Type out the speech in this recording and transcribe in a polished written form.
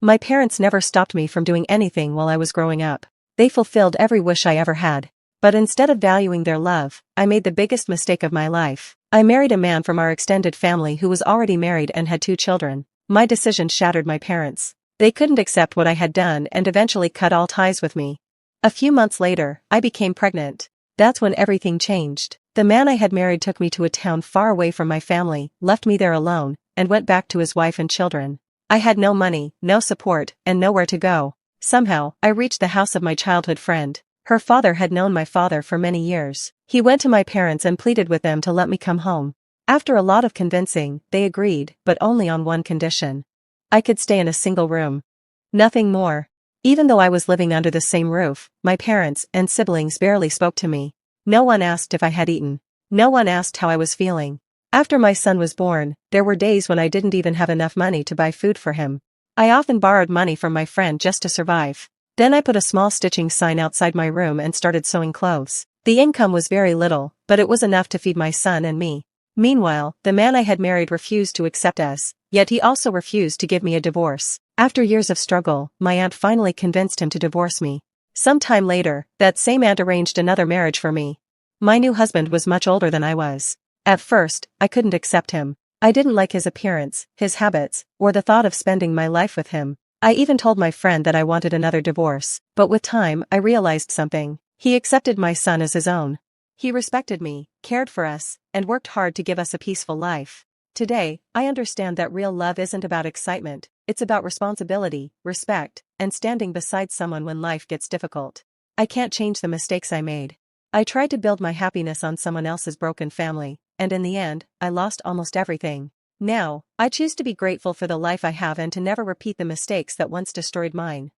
My parents never stopped me from doing anything while I was growing up. They fulfilled every wish I ever had. But instead of valuing their love, I made the biggest mistake of my life. I married a man from our extended family who was already married and had 2 children. My decision shattered my parents. They couldn't accept what I had done and eventually cut all ties with me. A few months later, I became pregnant. That's when everything changed. The man I had married took me to a town far away from my family, left me there alone, and went back to his wife and children. I had no money, no support, and nowhere to go. Somehow, I reached the house of my childhood friend. Her father had known my father for many years. He went to my parents and pleaded with them to let me come home. After a lot of convincing, they agreed, but only on one condition. I could stay in a single room. Nothing more. Even though I was living under the same roof, my parents and siblings barely spoke to me. No one asked if I had eaten. No one asked how I was feeling. After my son was born, there were days when I didn't even have enough money to buy food for him. I often borrowed money from my friend just to survive. Then I put a small stitching sign outside my room and started sewing clothes. The income was very little, but it was enough to feed my son and me. Meanwhile, the man I had married refused to accept us, yet he also refused to give me a divorce. After years of struggle, my aunt finally convinced him to divorce me. Some time later, that same aunt arranged another marriage for me. My new husband was much older than I was. At first, I couldn't accept him. I didn't like his appearance, his habits, or the thought of spending my life with him. I even told my friend that I wanted another divorce, but with time I realized something. He accepted my son as his own. He respected me, cared for us, and worked hard to give us a peaceful life. Today, I understand that real love isn't about excitement, it's about responsibility, respect, and standing beside someone when life gets difficult. I can't change the mistakes I made. I tried to build my happiness on someone else's broken family, and in the end, I lost almost everything. Now, I choose to be grateful for the life I have and to never repeat the mistakes that once destroyed mine.